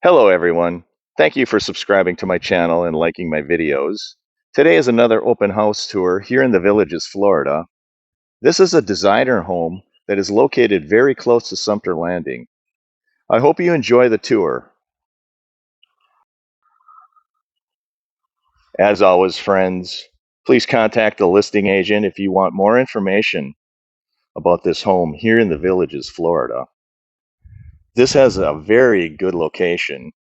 Hello everyone. Thank you for subscribing to my channel and liking my videos. Today is another open house tour here in the Villages, Florida. This is a designer home that is located very close to Sumter Landing. I hope you enjoy the tour. As always, friends, please contact the listing agent if you want more information about this home here in the Villages, Florida. This has a very good location.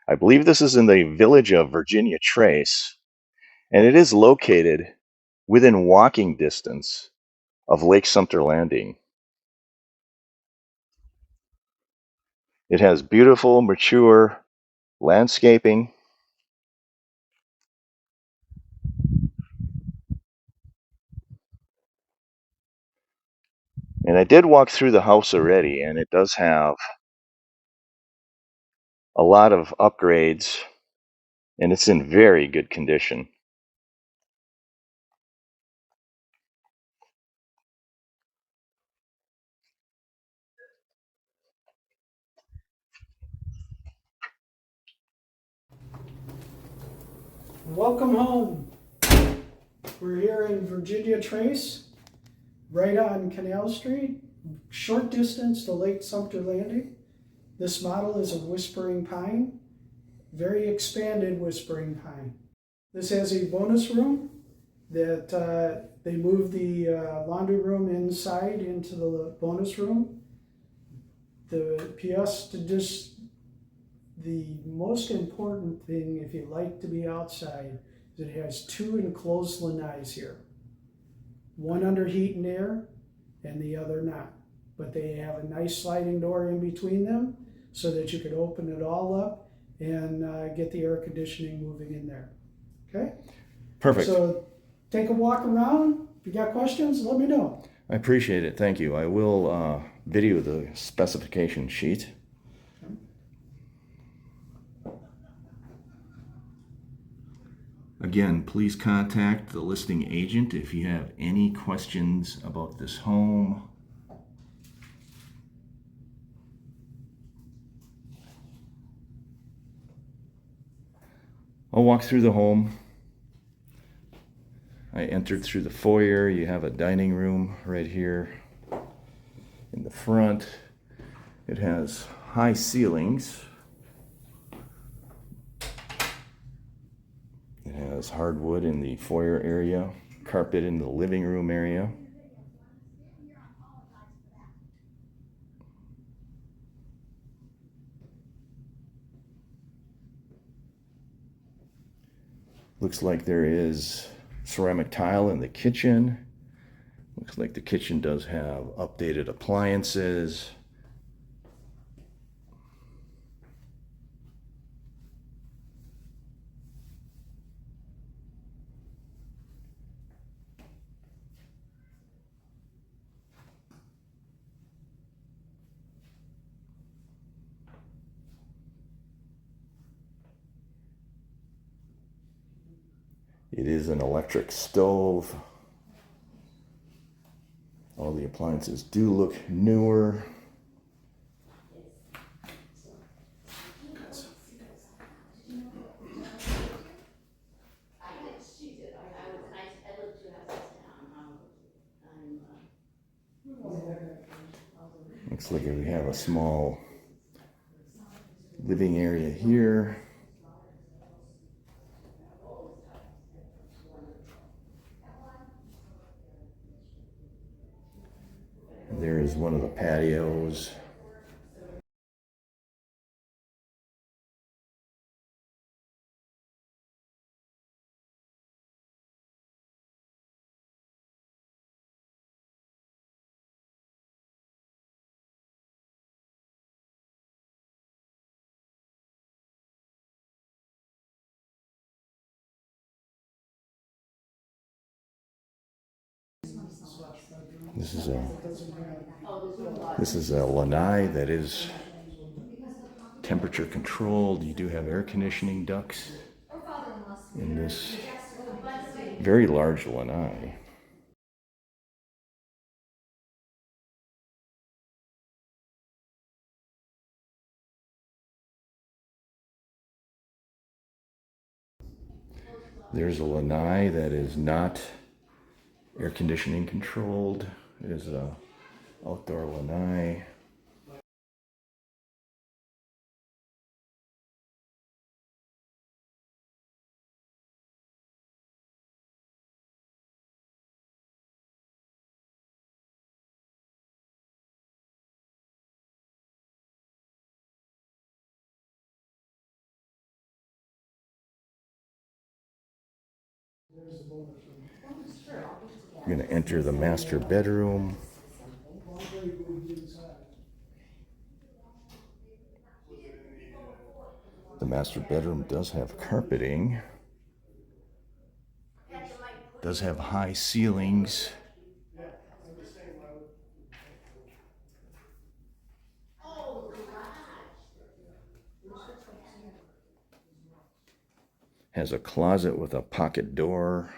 I believe this is in the village of Virginia Trace, and it is located within walking distance of Lake Sumter Landing. It has beautiful, mature landscaping, and I did walk through the house already, and it does have a lot of upgrades, and it's in very good condition. Welcome home. We're here in Virginia Trace, right on Canal Street, short distance to Lake Sumter Landing. This model is a whispering pine, very expanded whispering pine. This has a bonus room that they moved the laundry room inside into the bonus room. The most important thing, if you like to be outside, is it has two enclosed lanais here. One under heat and air and the other not. But they have a nice sliding door in between them so that you could open it all up and get the air conditioning moving in there. Okay? Perfect. So take a walk around. If you got questions, let me know. I appreciate it. Thank you. I will video the specification sheet. Again, please contact the listing agent if you have any questions about this home. I'll walk through the home. I entered through the foyer. You have a dining room right here in the front. It has high ceilings. It has hardwood in the foyer area, carpet in the living room area. Looks like there is ceramic tile in the kitchen. Looks like the kitchen does have updated appliances. It is an electric stove. All the appliances do look newer. Looks like we have a small living area here. There is one of the patios. This is a lanai that is temperature controlled. You do have air conditioning ducts in this very large lanai. There's a lanai that is not air conditioning controlled. It is a outdoor lanai. We're going to enter the master bedroom. The master bedroom does have carpeting, does have high ceilings. Has a closet with a pocket door.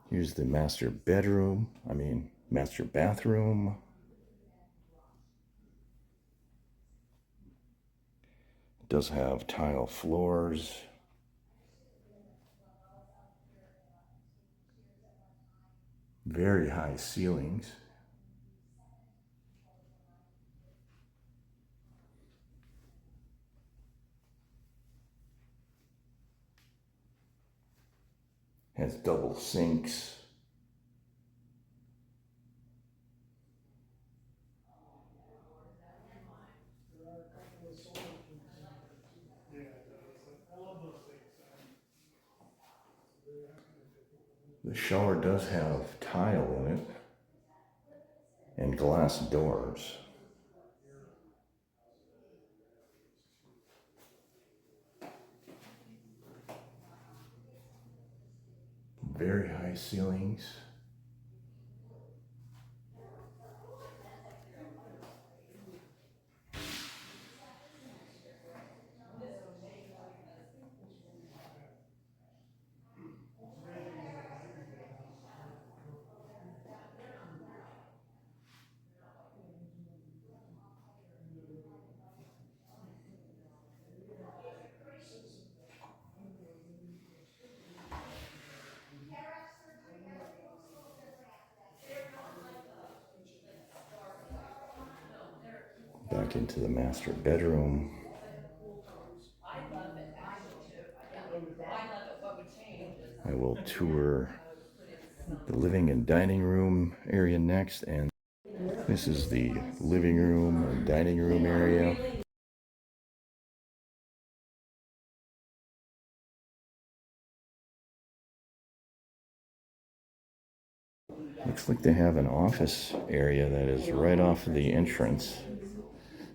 Here's the master bedroom, master bathroom. It does have tile floors. Very high ceilings. Has double sinks. The shower does have tile in it and glass doors. Very high ceilings. Back into the master bedroom. I will tour the living and dining room area next, and this is the living room and dining room area. Looks like they have an office area that is right off of the entrance.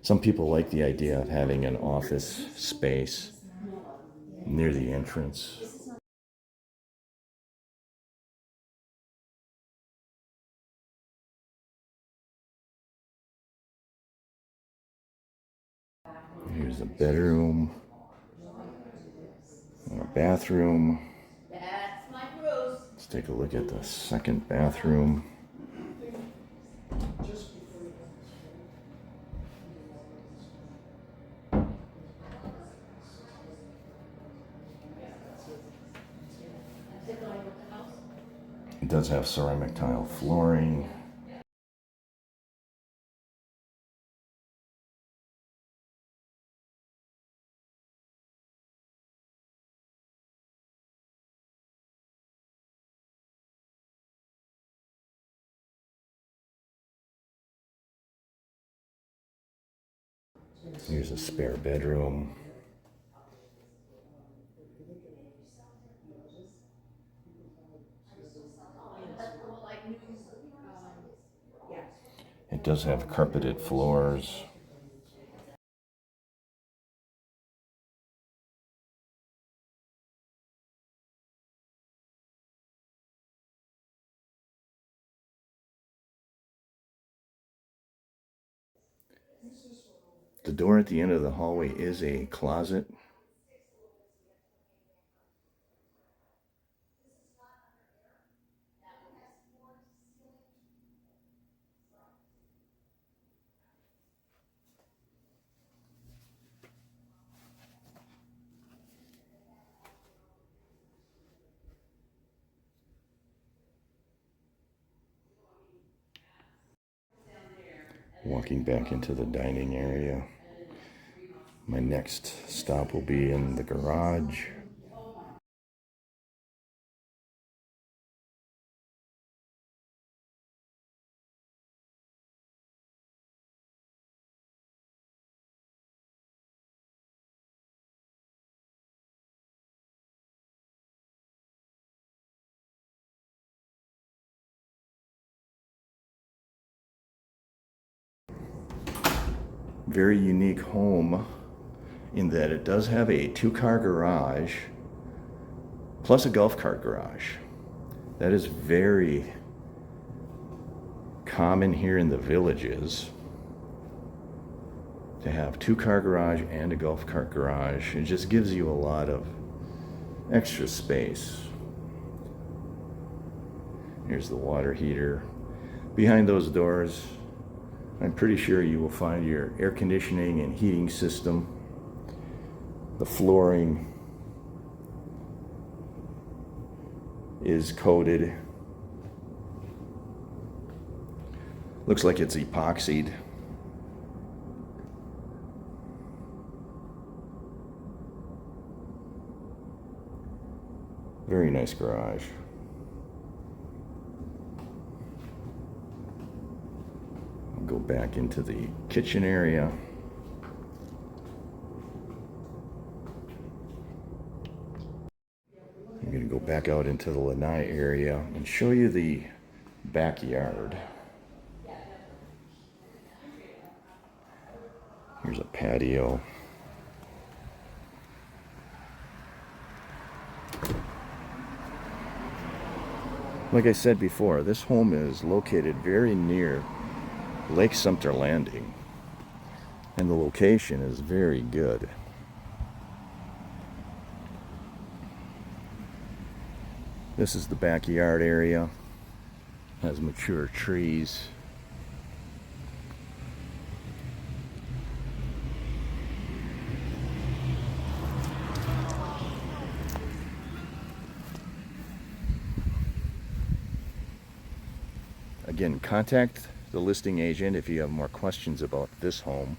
Some people like the idea of having an office space near the entrance. Here's a bedroom and a bathroom. Let's take a look at the second bathroom. It does have ceramic tile flooring. Here's a spare bedroom. It does have carpeted floors. The door at the end of the hallway is a closet. Walking back into the dining area. My next stop will be in the garage. Very unique home in that it does have a 2-car garage plus a golf cart garage. That is very common here in the Villages to have 2-car garage and a golf cart garage. It just gives you a lot of extra space. Here's the water heater. Behind those doors, I'm pretty sure you will find your air conditioning and heating system. The flooring is coated. Looks like it's epoxied. Very nice garage. I'll go back into the kitchen area. I'm going to go back out into the lanai area and show you the backyard. Here's a patio. Like I said before, this home is located very near Lake Sumter Landing, and the location is very good. This is the backyard area. Has mature trees. Again, contact the listing agent if you have more questions about this home.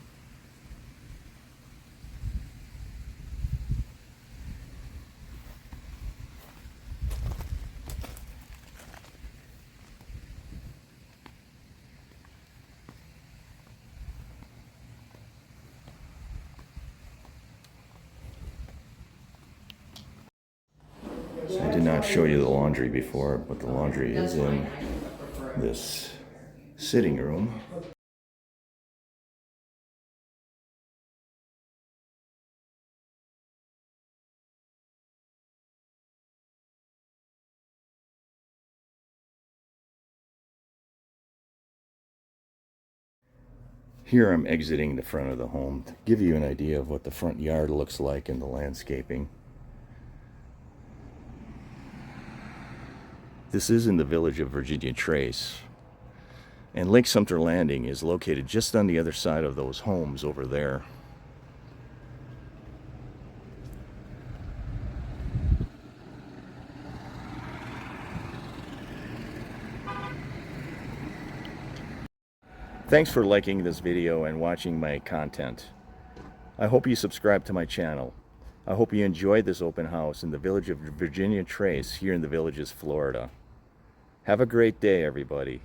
I did not show you the laundry before, but the laundry is in this sitting room. Here I'm exiting the front of the home to give you an idea of what the front yard looks like in the landscaping. This is in the village of Virginia Trace, and Lake Sumter Landing is located just on the other side of those homes over there. Thanks for liking this video and watching my content. I hope you subscribe to my channel. I hope you enjoyed this open house in the village of Virginia Trace here in the Villages, Florida. Have a great day, everybody.